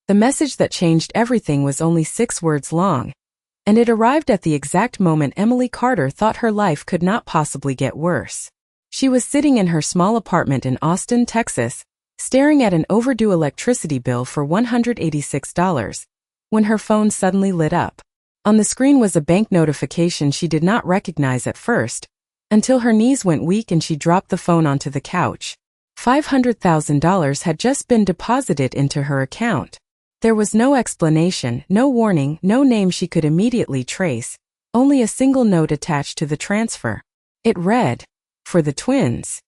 The message that changed everything was only 6 words long, and it arrived at the exact moment Emily Carter thought her life could not possibly get worse. She was sitting in her small apartment in Austin, Texas, staring at an overdue electricity bill for $186, when her phone suddenly lit up. On the screen was a bank notification she did not recognize at first, until her knees went weak and she dropped the phone onto the couch. $500,000 had just been deposited into her account. There was no explanation, no warning, no name she could immediately trace, only a single note attached to the transfer. It read, "For the twins."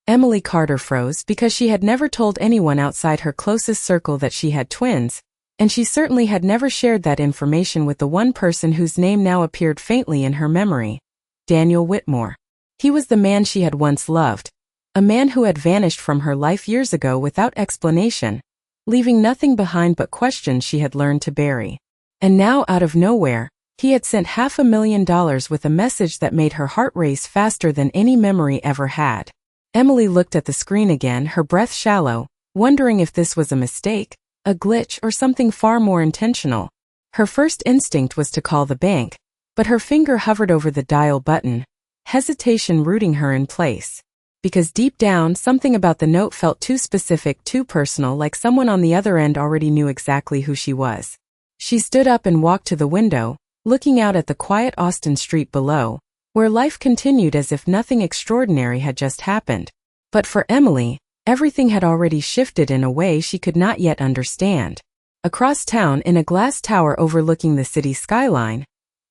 Emily Carter froze because she had never told anyone outside her closest circle that she had twins, and she certainly had never shared that information with the one person whose name now appeared faintly in her memory, Daniel Whitmore. He was the man she had once loved, a man who had vanished from her life years ago without explanation, leaving nothing behind but questions she had learned to bury. And now, out of nowhere, he had sent $500,000 with a message that made her heart race faster than any memory ever had. Emily looked at the screen again, her breath shallow, wondering if this was a mistake, a glitch, or something far more intentional. Her first instinct was to call the bank, but her finger hovered over the dial button, hesitation rooting her in place. Because deep down, something about the note felt too specific, too personal, like someone on the other end already knew exactly who she was. She stood up and walked to the window, looking out at the quiet Austin street below, where life continued as if nothing extraordinary had just happened. But for Emily, everything had already shifted in a way she could not yet understand. Across town, in a glass tower overlooking the city skyline,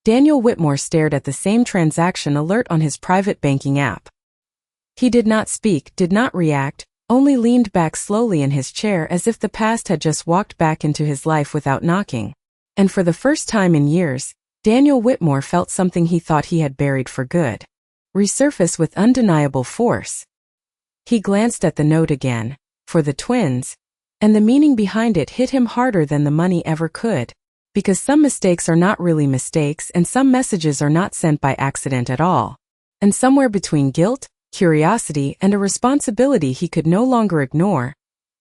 Daniel Whitmore stared at the same transaction alert on his private banking app. He did not speak, did not react, only leaned back slowly in his chair as if the past had just walked back into his life without knocking. And for the first time in years, Daniel Whitmore felt something he thought he had buried for good resurface with undeniable force. He glanced at the note again, "For the twins," and the meaning behind it hit him harder than the money ever could. Because some mistakes are not really mistakes, and some messages are not sent by accident at all. And somewhere between guilt, curiosity, and a responsibility he could no longer ignore,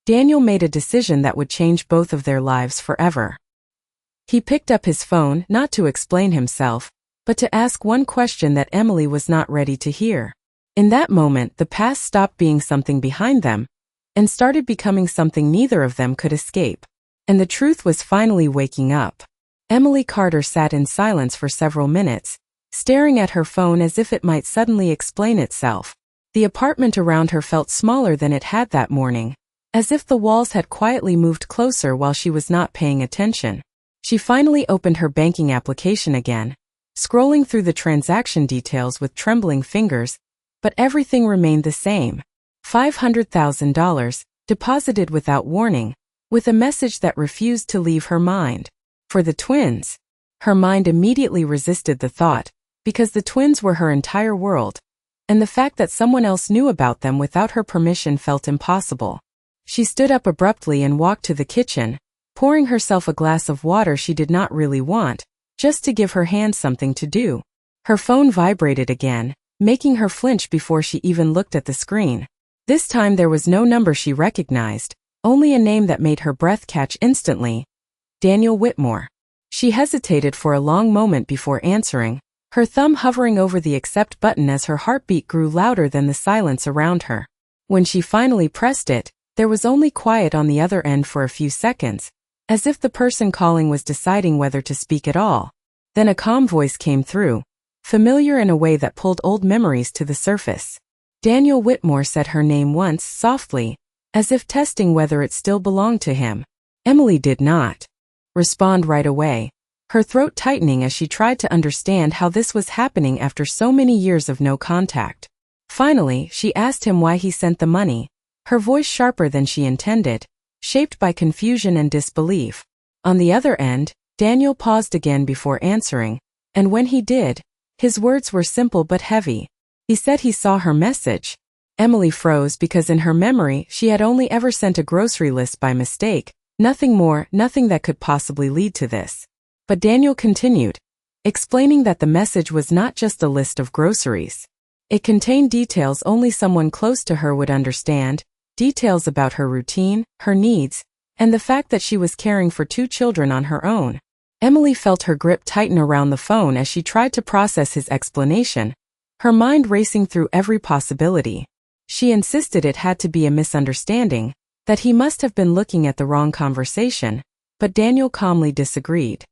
Daniel made a decision that would change both of their lives forever. He picked up his phone, not to explain himself, but to ask one question that Emily was not ready to hear. In that moment, the past stopped being something behind them, and started becoming something neither of them could escape. And the truth was finally waking up. Emily Carter sat in silence for several minutes, staring at her phone as if it might suddenly explain itself. The apartment around her felt smaller than it had that morning, as if the walls had quietly moved closer while she was not paying attention. She finally opened her banking application again, scrolling through the transaction details with trembling fingers, but everything remained the same. $500,000, deposited without warning, with a message that refused to leave her mind. For the twins. Her mind immediately resisted the thought, because the twins were her entire world, and the fact that someone else knew about them without her permission felt impossible. She stood up abruptly and walked to the kitchen, pouring herself a glass of water she did not really want, just to give her hands something to do. Her phone vibrated again, making her flinch before she even looked at the screen. This time there was no number she recognized, only a name that made her breath catch instantly. Daniel Whitmore. She hesitated for a long moment before answering, her thumb hovering over the accept button as her heartbeat grew louder than the silence around her. When she finally pressed it, there was only quiet on the other end for a few seconds, as if the person calling was deciding whether to speak at all. Then a calm voice came through, familiar in a way that pulled old memories to the surface. Daniel Whitmore said her name once, softly, as if testing whether it still belonged to him. Emily did not respond right away, her throat tightening as she tried to understand how this was happening after so many years of no contact. Finally, she asked him why he sent the money, her voice sharper than she intended, shaped by confusion and disbelief. On the other end, Daniel paused again before answering, and when he did, his words were simple but heavy. He said he saw her message. Emily froze because in her memory she had only ever sent a grocery list by mistake, nothing more, nothing that could possibly lead to this. But Daniel continued, explaining that the message was not just a list of groceries. It contained details only someone close to her would understand, details about her routine, her needs, and the fact that she was caring for 2 children on her own. Emily felt her grip tighten around the phone as she tried to process his explanation, her mind racing through every possibility. She insisted it had to be a misunderstanding, that he must have been looking at the wrong conversation, but Daniel calmly disagreed.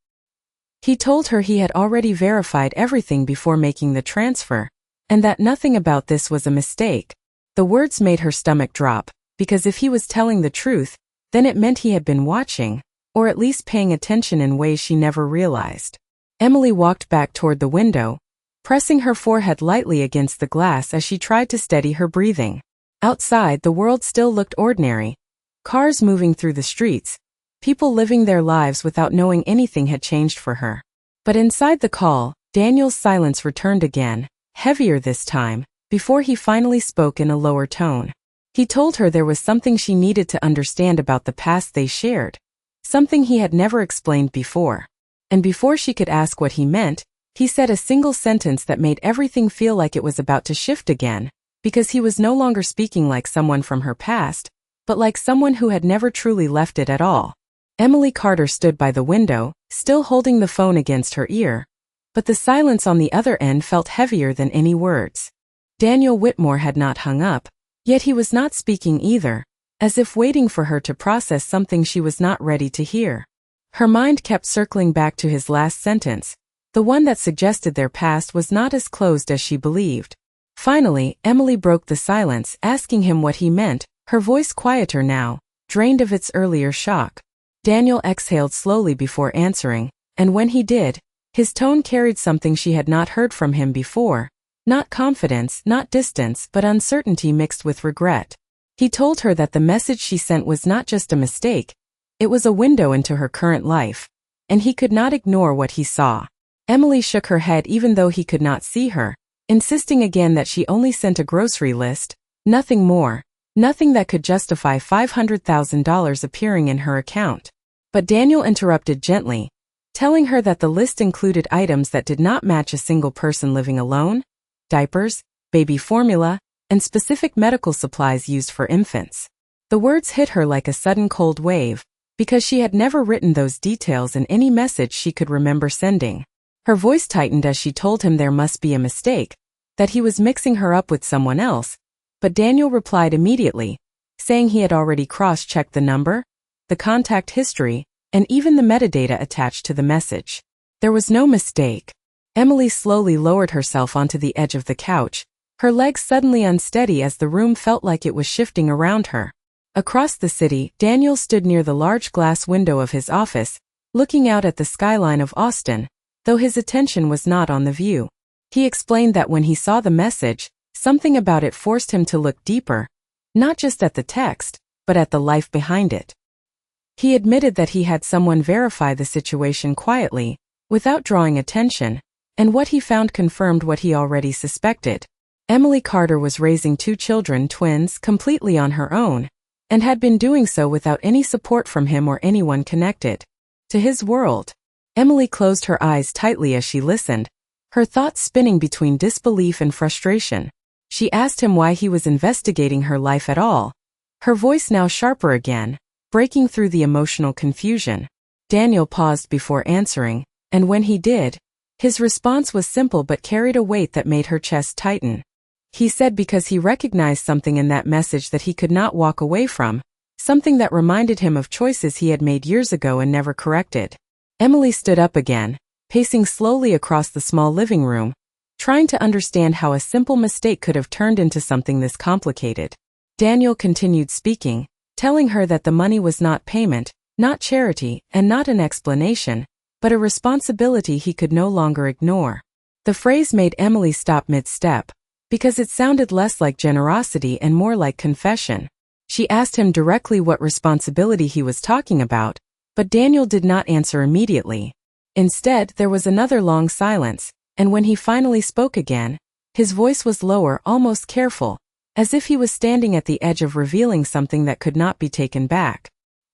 He told her he had already verified everything before making the transfer, and that nothing about this was a mistake. The words made her stomach drop, because if he was telling the truth, then it meant he had been watching, or at least paying attention in ways she never realized. Emily walked back toward the window, pressing her forehead lightly against the glass as she tried to steady her breathing. Outside, the world still looked ordinary. Cars moving through the streets, people living their lives without knowing anything had changed for her. But inside the call, Daniel's silence returned again, heavier this time, before he finally spoke in a lower tone. He told her there was something she needed to understand about the past they shared, something he had never explained before. And before she could ask what he meant, he said a single sentence that made everything feel like it was about to shift again, because he was no longer speaking like someone from her past, but like someone who had never truly left it at all. Emily Carter stood by the window, still holding the phone against her ear, but the silence on the other end felt heavier than any words. Daniel Whitmore had not hung up, yet he was not speaking either, as if waiting for her to process something she was not ready to hear. Her mind kept circling back to his last sentence, the one that suggested their past was not as closed as she believed. Finally, Emily broke the silence, asking him what he meant, her voice quieter now, drained of its earlier shock. Daniel exhaled slowly before answering, and when he did, his tone carried something she had not heard from him before. Not confidence, not distance, but uncertainty mixed with regret. He told her that the message she sent was not just a mistake, it was a window into her current life, and he could not ignore what he saw. Emily shook her head even though he could not see her, insisting again that she only sent a grocery list, nothing more, nothing that could justify $500,000 appearing in her account. But Daniel interrupted gently, telling her that the list included items that did not match a single person living alone: diapers, baby formula, and specific medical supplies used for infants. The words hit her like a sudden cold wave, because she had never written those details in any message she could remember sending. Her voice tightened as she told him there must be a mistake, that he was mixing her up with someone else, but Daniel replied immediately, saying he had already cross-checked the number, the contact history, and even the metadata attached to the message. There was no mistake. Emily slowly lowered herself onto the edge of the couch, her legs suddenly unsteady as the room felt like it was shifting around her. Across the city, Daniel stood near the large glass window of his office, looking out at the skyline of Austin, though his attention was not on the view. He explained that when he saw the message, something about it forced him to look deeper, not just at the text, but at the life behind it. He admitted that he had someone verify the situation quietly, without drawing attention, and what he found confirmed what he already suspected. Emily Carter was raising 2 children, twins, completely on her own, and had been doing so without any support from him or anyone connected to his world. Emily closed her eyes tightly as she listened, her thoughts spinning between disbelief and frustration. She asked him why he was investigating her life at all, her voice now sharper again, breaking through the emotional confusion. Daniel paused before answering, and when he did, his response was simple but carried a weight that made her chest tighten. He said because he recognized something in that message that he could not walk away from, something that reminded him of choices he had made years ago and never corrected. Emily stood up again, pacing slowly across the small living room, trying to understand how a simple mistake could have turned into something this complicated. Daniel continued speaking, telling her that the money was not payment, not charity, and not an explanation, but a responsibility he could no longer ignore. The phrase made Emily stop mid-step, because it sounded less like generosity and more like confession. She asked him directly what responsibility he was talking about, but Daniel did not answer immediately. Instead, there was another long silence, and when he finally spoke again, his voice was lower, almost careful, as if he was standing at the edge of revealing something that could not be taken back.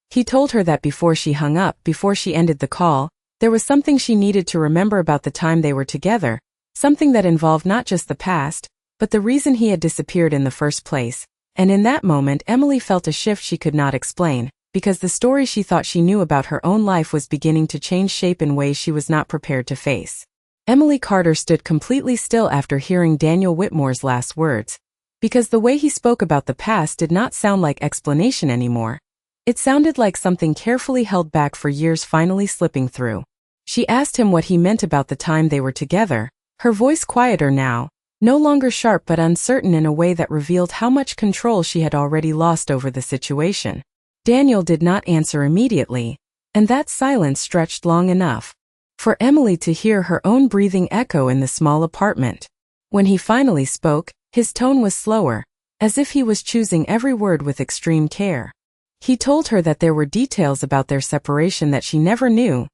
He told her that before she hung up, before she ended the call, there was something she needed to remember about the time they were together, something that involved not just the past, but the reason he had disappeared in the first place. And in that moment, Emily felt a shift she could not explain, because the story she thought she knew about her own life was beginning to change shape in ways she was not prepared to face. Emily Carter stood completely still after hearing Daniel Whitmore's last words, because the way he spoke about the past did not sound like explanation anymore. It sounded like something carefully held back for years finally slipping through. She asked him what he meant about the time they were together, her voice quieter now, no longer sharp but uncertain in a way that revealed how much control she had already lost over the situation. Daniel did not answer immediately, and that silence stretched long enough for Emily to hear her own breathing echo in the small apartment. When he finally spoke, his tone was slower, as if he was choosing every word with extreme care. He told her that there were details about their separation that she never knew,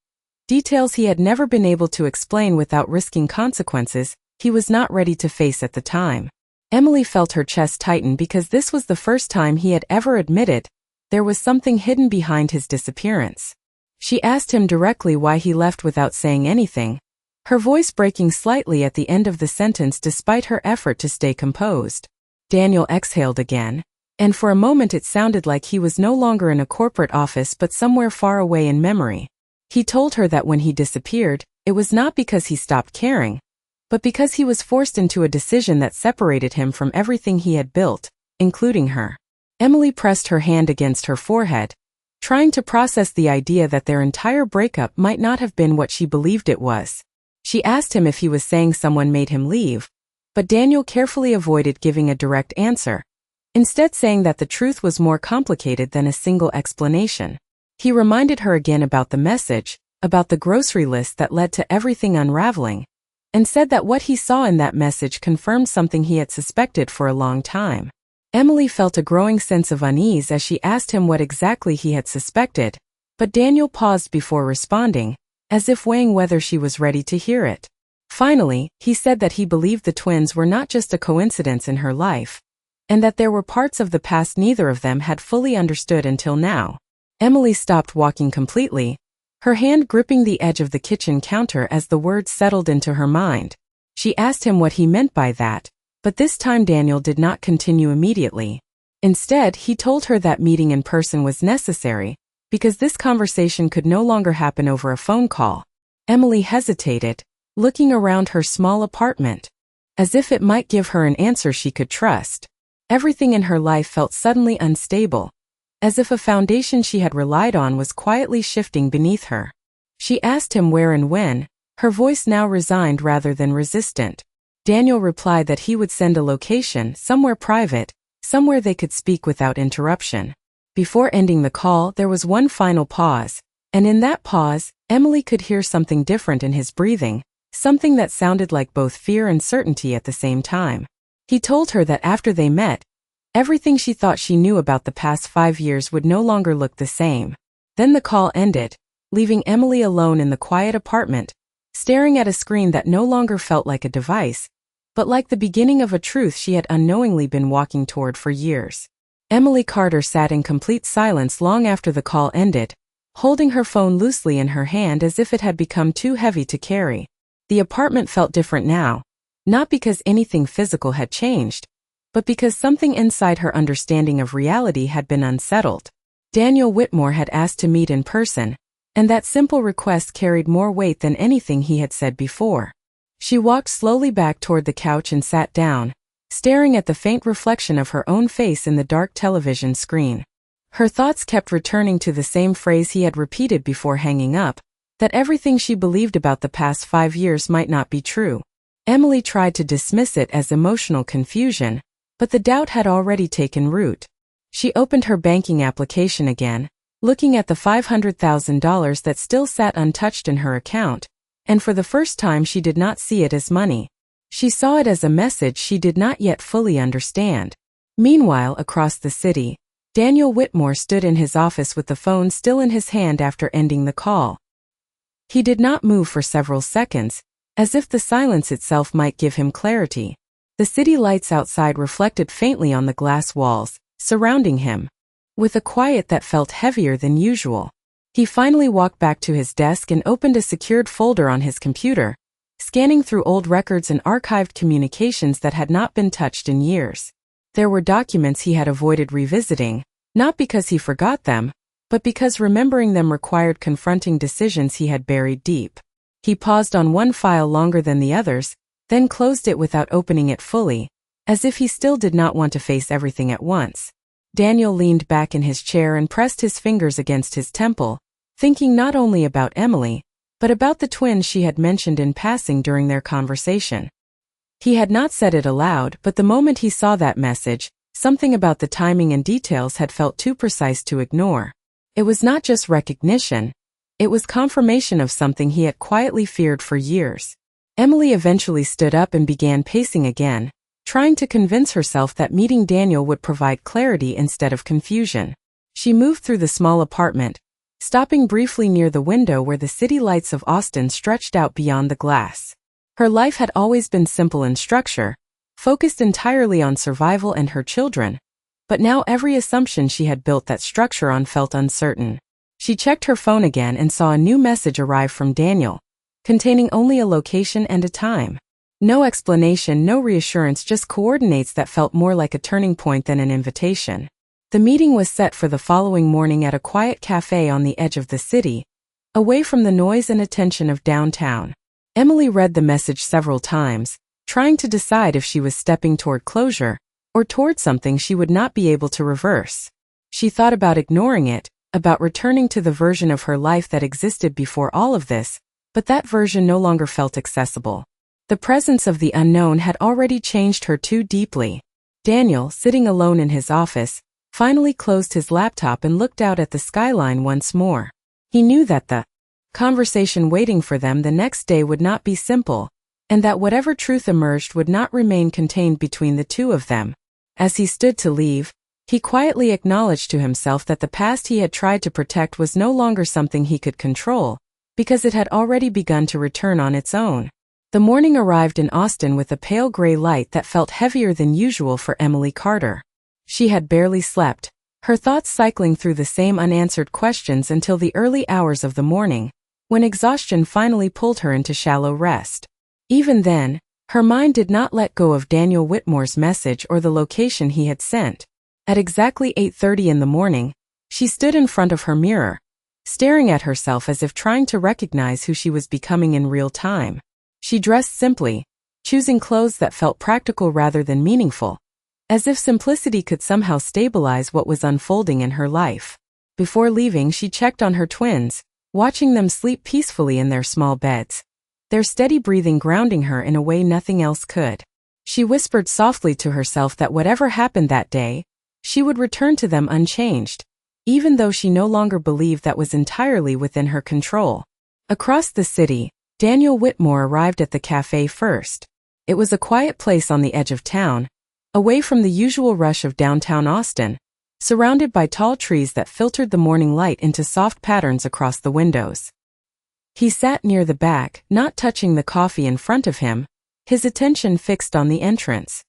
details he had never been able to explain without risking consequences he was not ready to face at the time. Emily felt her chest tighten because this was the first time he had ever admitted there was something hidden behind his disappearance. She asked him directly why he left without saying anything, her voice breaking slightly at the end of the sentence despite her effort to stay composed. Daniel exhaled again, and for a moment it sounded like he was no longer in a corporate office but somewhere far away in memory. He told her that when he disappeared, it was not because he stopped caring, but because he was forced into a decision that separated him from everything he had built, including her. Emily pressed her hand against her forehead, trying to process the idea that their entire breakup might not have been what she believed it was. She asked him if he was saying someone made him leave, but Daniel carefully avoided giving a direct answer, instead saying that the truth was more complicated than a single explanation. He reminded her again about the message, about the grocery list that led to everything unraveling, and said that what he saw in that message confirmed something he had suspected for a long time. Emily felt a growing sense of unease as she asked him what exactly he had suspected, but Daniel paused before responding, as if weighing whether she was ready to hear it. Finally, he said that he believed the twins were not just a coincidence in her life, and that there were parts of the past neither of them had fully understood until now. Emily stopped walking completely, her hand gripping the edge of the kitchen counter as the words settled into her mind. She asked him what he meant by that, but this time Daniel did not continue immediately. Instead, he told her that meeting in person was necessary, because this conversation could no longer happen over a phone call. Emily hesitated, looking around her small apartment, as if it might give her an answer she could trust. Everything in her life felt suddenly unstable, as if a foundation she had relied on was quietly shifting beneath her. She asked him where and when, her voice now resigned rather than resistant. Daniel replied that he would send a location, somewhere private, somewhere they could speak without interruption. Before ending the call, there was one final pause, and in that pause, Emily could hear something different in his breathing, something that sounded like both fear and certainty at the same time. He told her that after they met, everything she thought she knew about the past 5 years would no longer look the same. Then the call ended, leaving Emily alone in the quiet apartment, staring at a screen that no longer felt like a device, but like the beginning of a truth she had unknowingly been walking toward for years. Emily Carter sat in complete silence long after the call ended, holding her phone loosely in her hand as if it had become too heavy to carry. The apartment felt different now, not because anything physical had changed, but because something inside her understanding of reality had been unsettled. Daniel Whitmore had asked to meet in person, and that simple request carried more weight than anything he had said before. She walked slowly back toward the couch and sat down, staring at the faint reflection of her own face in the dark television screen. Her thoughts kept returning to the same phrase he had repeated before hanging up, that everything she believed about the past 5 years might not be true. Emily tried to dismiss it as emotional confusion, but the doubt had already taken root. She opened her banking application again, looking at the $500,000 that still sat untouched in her account, and for the first time she did not see it as money. She saw it as a message she did not yet fully understand. Meanwhile, across the city, Daniel Whitmore stood in his office with the phone still in his hand after ending the call. He did not move for several seconds, as if the silence itself might give him clarity. The city lights outside reflected faintly on the glass walls, surrounding him, with a quiet that felt heavier than usual. He finally walked back to his desk and opened a secured folder on his computer, scanning through old records and archived communications that had not been touched in years. There were documents he had avoided revisiting, not because he forgot them, but because remembering them required confronting decisions he had buried deep. He paused on one file longer than the others, then closed it without opening it fully, as if he still did not want to face everything at once. Daniel leaned back in his chair and pressed his fingers against his temple, thinking not only about Emily, but about the twins she had mentioned in passing during their conversation. He had not said it aloud, but the moment he saw that message, something about the timing and details had felt too precise to ignore. It was not just recognition. It was confirmation of something he had quietly feared for years. Emily eventually stood up and began pacing again, trying to convince herself that meeting Daniel would provide clarity instead of confusion. She moved through the small apartment, stopping briefly near the window where the city lights of Austin stretched out beyond the glass. Her life had always been simple in structure, focused entirely on survival and her children, but now every assumption she had built that structure on felt uncertain. She checked her phone again and saw a new message arrive from Daniel, containing only a location and a time. No explanation, no reassurance, just coordinates that felt more like a turning point than an invitation. The meeting was set for the following morning at a quiet cafe on the edge of the city, away from the noise and attention of downtown. Emily read the message several times, trying to decide if she was stepping toward closure, or toward something she would not be able to reverse. She thought about ignoring it, about returning to the version of her life that existed before all of this, but that version no longer felt accessible. The presence of the unknown had already changed her too deeply. Daniel, sitting alone in his office, finally closed his laptop and looked out at the skyline once more. He knew that the conversation waiting for them the next day would not be simple, and that whatever truth emerged would not remain contained between the two of them. As he stood to leave, he quietly acknowledged to himself that the past he had tried to protect was no longer something he could control, because it had already begun to return on its own. The morning arrived in Austin with a pale gray light that felt heavier than usual for Emily Carter. She had barely slept, her thoughts cycling through the same unanswered questions until the early hours of the morning, when exhaustion finally pulled her into shallow rest. Even then, her mind did not let go of Daniel Whitmore's message or the location he had sent. At exactly 8:30 in the morning, she stood in front of her mirror, staring at herself as if trying to recognize who she was becoming in real time. She dressed simply, choosing clothes that felt practical rather than meaningful, as if simplicity could somehow stabilize what was unfolding in her life. Before leaving, she checked on her twins, watching them sleep peacefully in their small beds, their steady breathing grounding her in a way nothing else could. She whispered softly to herself that whatever happened that day, she would return to them unchanged, even though she no longer believed that was entirely within her control. Across the city, Daniel Whitmore arrived at the cafe first. It was a quiet place on the edge of town, away from the usual rush of downtown Austin, surrounded by tall trees that filtered the morning light into soft patterns across the windows. He sat near the back, not touching the coffee in front of him, his attention fixed on the entrance.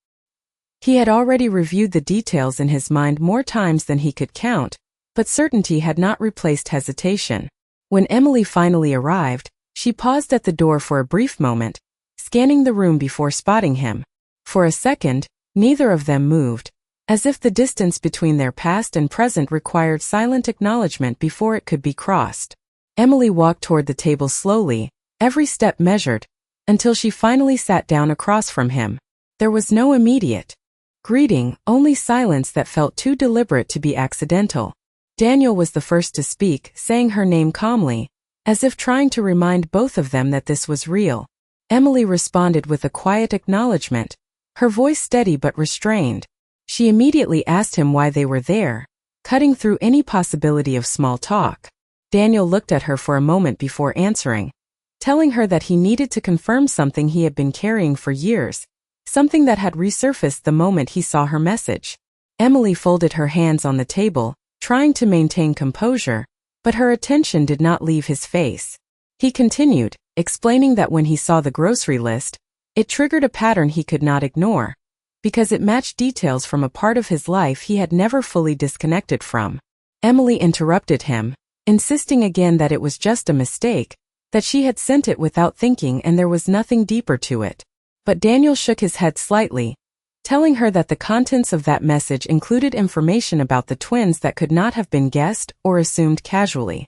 He had already reviewed the details in his mind more times than he could count, but certainty had not replaced hesitation. When Emily finally arrived, she paused at the door for a brief moment, scanning the room before spotting him. For a second, neither of them moved, as if the distance between their past and present required silent acknowledgement before it could be crossed. Emily walked toward the table slowly, every step measured, until she finally sat down across from him. There was no immediate greeting, only silence that felt too deliberate to be accidental. Daniel was the first to speak, saying her name calmly, as if trying to remind both of them that this was real. Emily responded with a quiet acknowledgement, her voice steady but restrained. She immediately asked him why they were there, cutting through any possibility of small talk. Daniel looked at her for a moment before answering, telling her that he needed to confirm something he had been carrying for years, something that had resurfaced the moment he saw her message. Emily folded her hands on the table, trying to maintain composure, but her attention did not leave his face. He continued, explaining that when he saw the grocery list, it triggered a pattern he could not ignore, because it matched details from a part of his life he had never fully disconnected from. Emily interrupted him, insisting again that it was just a mistake, that she had sent it without thinking and there was nothing deeper to it. But Daniel shook his head slightly, telling her that the contents of that message included information about the twins that could not have been guessed or assumed casually.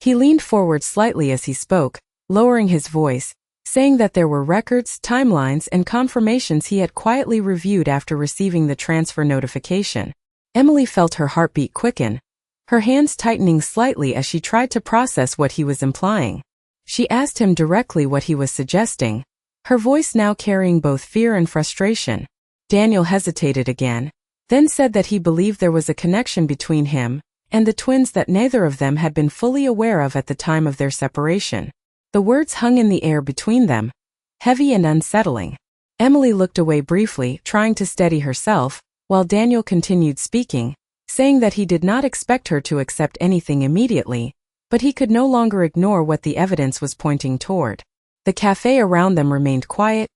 He leaned forward slightly as he spoke, lowering his voice, saying that there were records, timelines, and confirmations he had quietly reviewed after receiving the transfer notification. Emily felt her heartbeat quicken, her hands tightening slightly as she tried to process what he was implying. She asked him directly what he was suggesting, her voice now carrying both fear and frustration. Daniel hesitated again, then said that he believed there was a connection between him and the twins that neither of them had been fully aware of at the time of their separation. The words hung in the air between them, heavy and unsettling. Emily looked away briefly, trying to steady herself, while Daniel continued speaking, saying that he did not expect her to accept anything immediately, but he could no longer ignore what the evidence was pointing toward. The cafe around them remained quiet,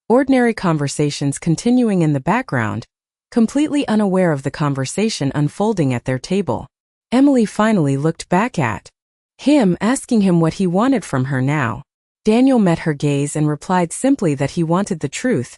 ordinary conversations continuing in the background, completely unaware of the conversation unfolding at their table. Emily finally looked back at him, asking him what he wanted from her now. Daniel met her gaze and replied simply that he wanted the truth,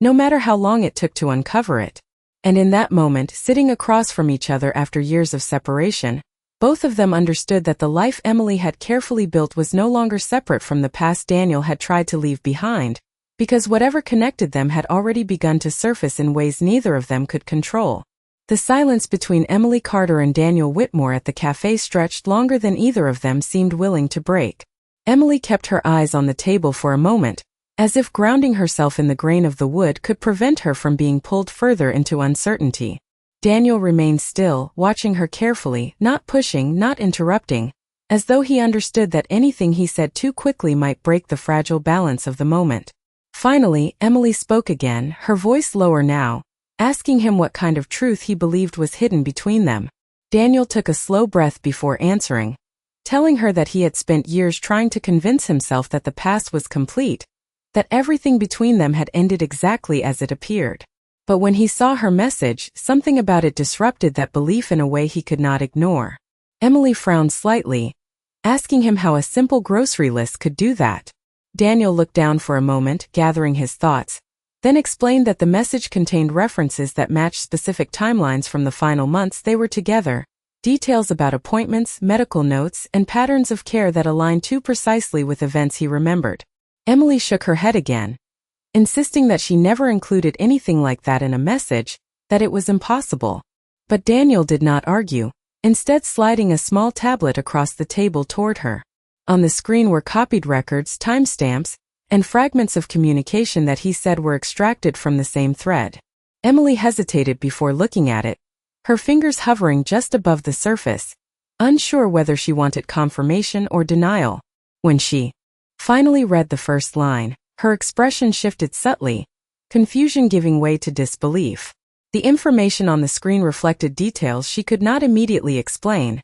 no matter how long it took to uncover it. And in that moment, sitting across from each other after years of separation, both of them understood that the life Emily had carefully built was no longer separate from the past Daniel had tried to leave behind, because whatever connected them had already begun to surface in ways neither of them could control. The silence between Emily Carter and Daniel Whitmore at the cafe stretched longer than either of them seemed willing to break. Emily kept her eyes on the table for a moment, as if grounding herself in the grain of the wood could prevent her from being pulled further into uncertainty. Daniel remained still, watching her carefully, not pushing, not interrupting, as though he understood that anything he said too quickly might break the fragile balance of the moment. Finally, Emily spoke again, her voice lower now, asking him what kind of truth he believed was hidden between them. Daniel took a slow breath before answering, telling her that he had spent years trying to convince himself that the past was complete, that everything between them had ended exactly as it appeared. But when he saw her message, something about it disrupted that belief in a way he could not ignore. Emily frowned slightly, asking him how a simple grocery list could do that. Daniel looked down for a moment, gathering his thoughts, then explained that the message contained references that matched specific timelines from the final months they were together, details about appointments, medical notes, and patterns of care that aligned too precisely with events he remembered. Emily shook her head again, insisting that she never included anything like that in a message, that it was impossible. But Daniel did not argue, instead sliding a small tablet across the table toward her. On the screen were copied records, timestamps, and fragments of communication that he said were extracted from the same thread. Emily hesitated before looking at it, her fingers hovering just above the surface, unsure whether she wanted confirmation or denial. When she finally read the first line, her expression shifted subtly, confusion giving way to disbelief. The information on the screen reflected details she could not immediately explain,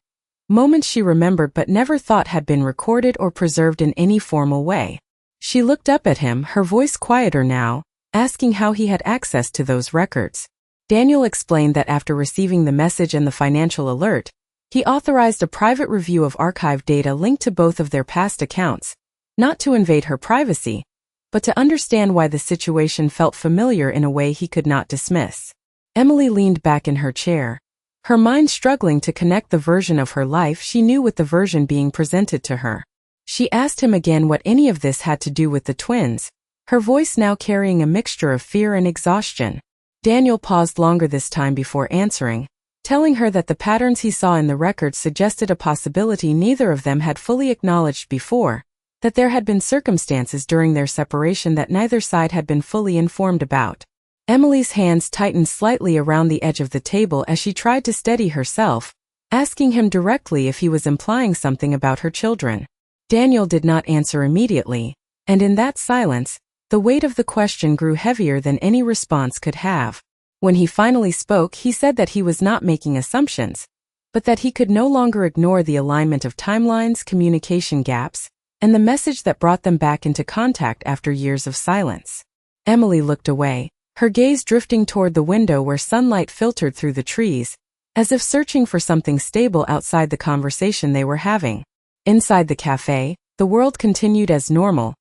moments she remembered but never thought had been recorded or preserved in any formal way. She looked up at him, her voice quieter now, asking how he had access to those records. Daniel explained that after receiving the message and the financial alert, he authorized a private review of archived data linked to both of their past accounts, not to invade her privacy, but to understand why the situation felt familiar in a way he could not dismiss. Emily leaned back in her chair, her mind struggling to connect the version of her life she knew with the version being presented to her. She asked him again what any of this had to do with the twins, her voice now carrying a mixture of fear and exhaustion. Daniel paused longer this time before answering, telling her that the patterns he saw in the records suggested a possibility neither of them had fully acknowledged before, that there had been circumstances during their separation that neither side had been fully informed about. Emily's hands tightened slightly around the edge of the table as she tried to steady herself, asking him directly if he was implying something about her children. Daniel did not answer immediately, and in that silence, the weight of the question grew heavier than any response could have. When he finally spoke, he said that he was not making assumptions, but that he could no longer ignore the alignment of timelines, communication gaps, and the message that brought them back into contact after years of silence. Emily looked away, her gaze drifting toward the window where sunlight filtered through the trees, as if searching for something stable outside the conversation they were having. Inside the cafe, the world continued as normal,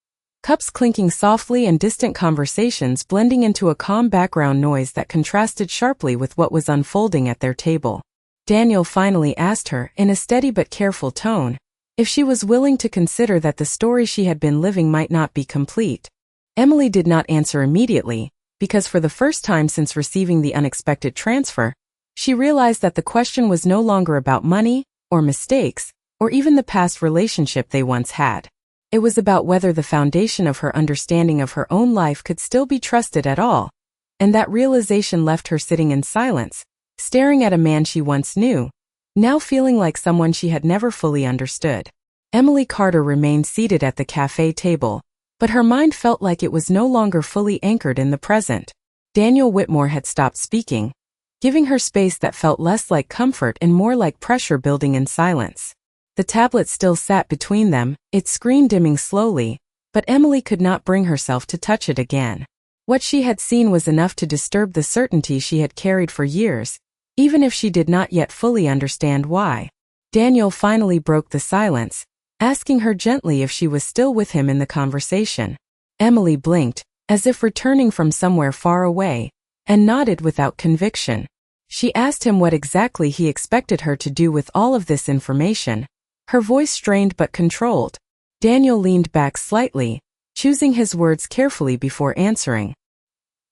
cups clinking softly and distant conversations blending into a calm background noise that contrasted sharply with what was unfolding at their table. Daniel finally asked her, in a steady but careful tone, if she was willing to consider that the story she had been living might not be complete. Emily did not answer immediately, because for the first time since receiving the unexpected transfer, she realized that the question was no longer about money, or mistakes, or even the past relationship they once had. It was about whether the foundation of her understanding of her own life could still be trusted at all, and that realization left her sitting in silence, staring at a man she once knew, now feeling like someone she had never fully understood. Emily Carter remained seated at the cafe table, but her mind felt like it was no longer fully anchored in the present. Daniel Whitmore had stopped speaking, giving her space that felt less like comfort and more like pressure building in silence. The tablet still sat between them, its screen dimming slowly, but Emily could not bring herself to touch it again. What she had seen was enough to disturb the certainty she had carried for years, even if she did not yet fully understand why. Daniel finally broke the silence, asking her gently if she was still with him in the conversation. Emily blinked, as if returning from somewhere far away, and nodded without conviction. She asked him what exactly he expected her to do with all of this information, her voice strained but controlled. Daniel leaned back slightly, choosing his words carefully before answering.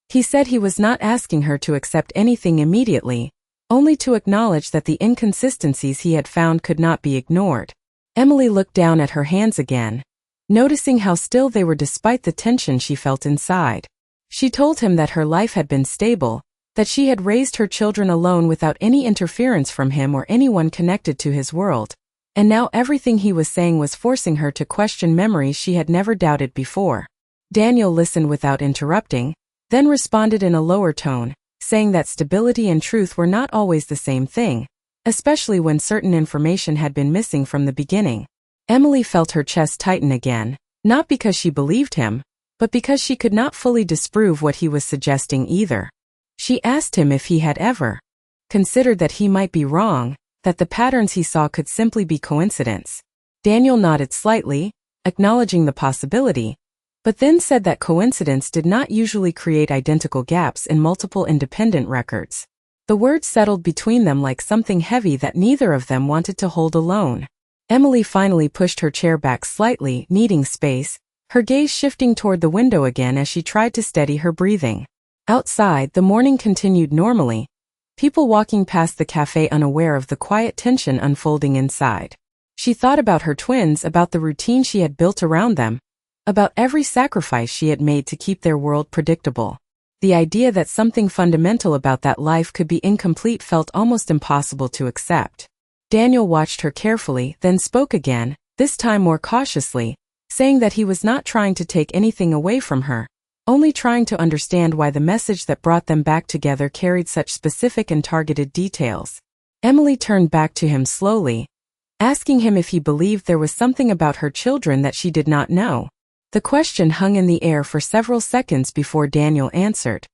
He said he was not asking her to accept anything immediately, only to acknowledge that the inconsistencies he had found could not be ignored. Emily looked down at her hands again, noticing how still they were despite the tension she felt inside. She told him that her life had been stable, that she had raised her children alone without any interference from him or anyone connected to his world, and now everything he was saying was forcing her to question memories she had never doubted before. Daniel listened without interrupting, then responded in a lower tone, saying that stability and truth were not always the same thing, especially when certain information had been missing from the beginning. Emily felt her chest tighten again, not because she believed him, but because she could not fully disprove what he was suggesting either. She asked him if he had ever considered that he might be wrong, that the patterns he saw could simply be coincidence. Daniel nodded slightly, acknowledging the possibility, but then said that coincidence did not usually create identical gaps in multiple independent records. The words settled between them like something heavy that neither of them wanted to hold alone. Emily finally pushed her chair back slightly, needing space, her gaze shifting toward the window again as she tried to steady her breathing. Outside, the morning continued normally, people walking past the cafe unaware of the quiet tension unfolding inside. She thought about her twins, about the routine she had built around them, about every sacrifice she had made to keep their world predictable. The idea that something fundamental about that life could be incomplete felt almost impossible to accept. Daniel watched her carefully, then spoke again, this time more cautiously, saying that he was not trying to take anything away from her, only trying to understand why the message that brought them back together carried such specific and targeted details. Emily turned back to him slowly, asking him if he believed there was something about her children that she did not know. The question hung in the air for several seconds before Daniel answered.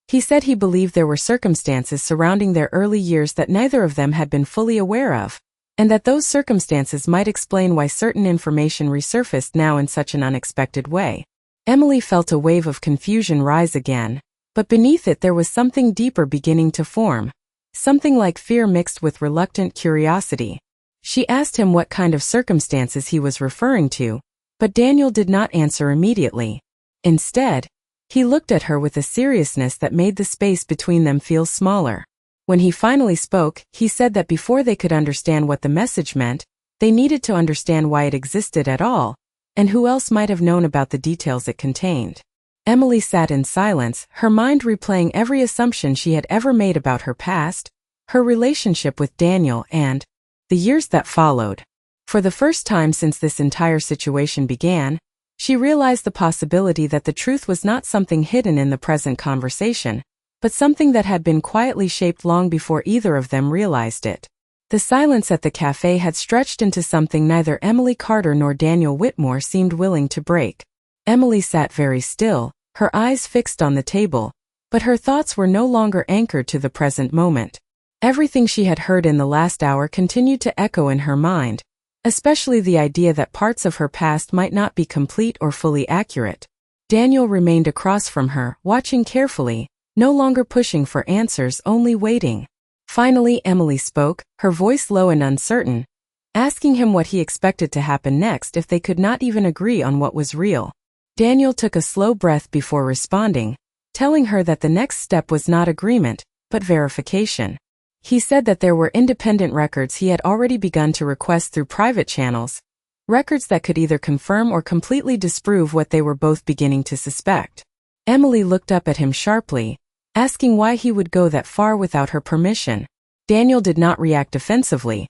He said he believed there were circumstances surrounding their early years that neither of them had been fully aware of, and that those circumstances might explain why certain information resurfaced now in such an unexpected way. Emily felt a wave of confusion rise again, but beneath it there was something deeper beginning to form, something like fear mixed with reluctant curiosity. She asked him what kind of circumstances he was referring to, but Daniel did not answer immediately. Instead, he looked at her with a seriousness that made the space between them feel smaller. When he finally spoke, he said that before they could understand what the message meant, they needed to understand why it existed at all, and who else might have known about the details it contained. Emily sat in silence, her mind replaying every assumption she had ever made about her past, her relationship with Daniel, and the years that followed. For the first time since this entire situation began, she realized the possibility that the truth was not something hidden in the present conversation, but something that had been quietly shaped long before either of them realized it. The silence at the cafe had stretched into something neither Emily Carter nor Daniel Whitmore seemed willing to break. Emily sat very still, her eyes fixed on the table, but her thoughts were no longer anchored to the present moment. Everything she had heard in the last hour continued to echo in her mind, especially the idea that parts of her past might not be complete or fully accurate. Daniel remained across from her, watching carefully, no longer pushing for answers, only waiting. Finally, Emily spoke, her voice low and uncertain, asking him what he expected to happen next if they could not even agree on what was real. Daniel took a slow breath before responding, telling her that the next step was not agreement, but verification. He said that there were independent records he had already begun to request through private channels, records that could either confirm or completely disprove what they were both beginning to suspect. Emily looked up at him sharply, asking why he would go that far without her permission. Daniel did not react defensively,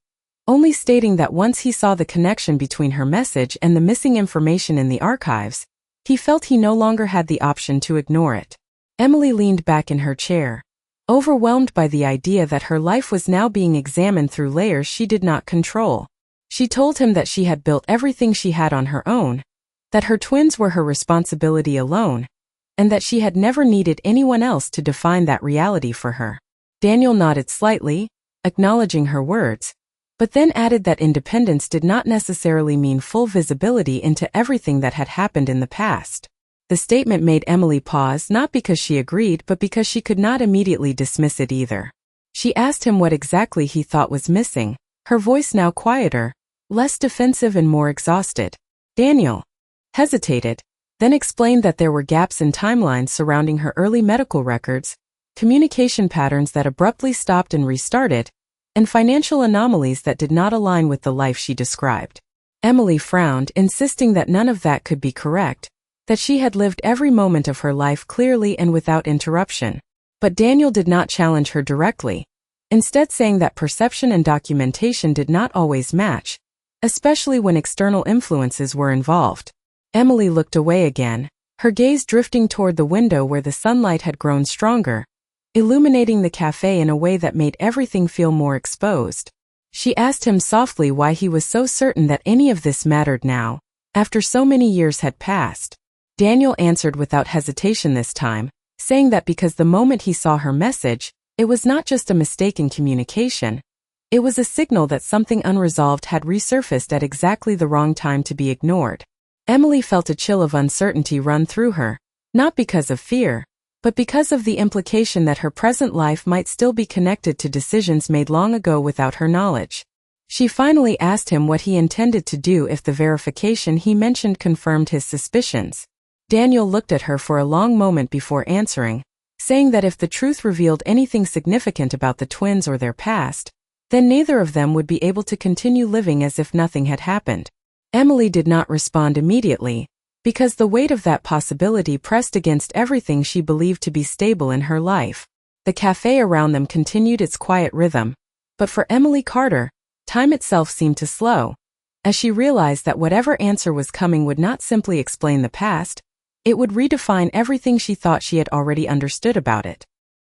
only stating that once he saw the connection between her message and the missing information in the archives, he felt he no longer had the option to ignore it. Emily leaned back in her chair, overwhelmed by the idea that her life was now being examined through layers she did not control. She told him that she had built everything she had on her own, that her twins were her responsibility alone, and that she had never needed anyone else to define that reality for her. Daniel nodded slightly, acknowledging her words, but then added that independence did not necessarily mean full visibility into everything that had happened in the past. The statement made Emily pause, not because she agreed but because she could not immediately dismiss it either. She asked him what exactly he thought was missing, her voice now quieter, less defensive and more exhausted. Daniel hesitated, then explained that there were gaps in timelines surrounding her early medical records, communication patterns that abruptly stopped and restarted, and financial anomalies that did not align with the life she described. Emily frowned, insisting that none of that could be correct, that she had lived every moment of her life clearly and without interruption. But Daniel did not challenge her directly, instead saying that perception and documentation did not always match, especially when external influences were involved. Emily looked away again, her gaze drifting toward the window where the sunlight had grown stronger, illuminating the cafe in a way that made everything feel more exposed. She asked him softly why he was so certain that any of this mattered now, after so many years had passed. Daniel answered without hesitation this time, saying that because the moment he saw her message, it was not just a mistake in communication. It was a signal that something unresolved had resurfaced at exactly the wrong time to be ignored. Emily felt a chill of uncertainty run through her, not because of fear, but because of the implication that her present life might still be connected to decisions made long ago without her knowledge. She finally asked him what he intended to do if the verification he mentioned confirmed his suspicions. Daniel looked at her for a long moment before answering, saying that if the truth revealed anything significant about the twins or their past, then neither of them would be able to continue living as if nothing had happened. Emily did not respond immediately, because the weight of that possibility pressed against everything she believed to be stable in her life. The cafe around them continued its quiet rhythm, but for Emily Carter, time itself seemed to slow, as she realized that whatever answer was coming would not simply explain the past, it would redefine everything she thought she had already understood about it.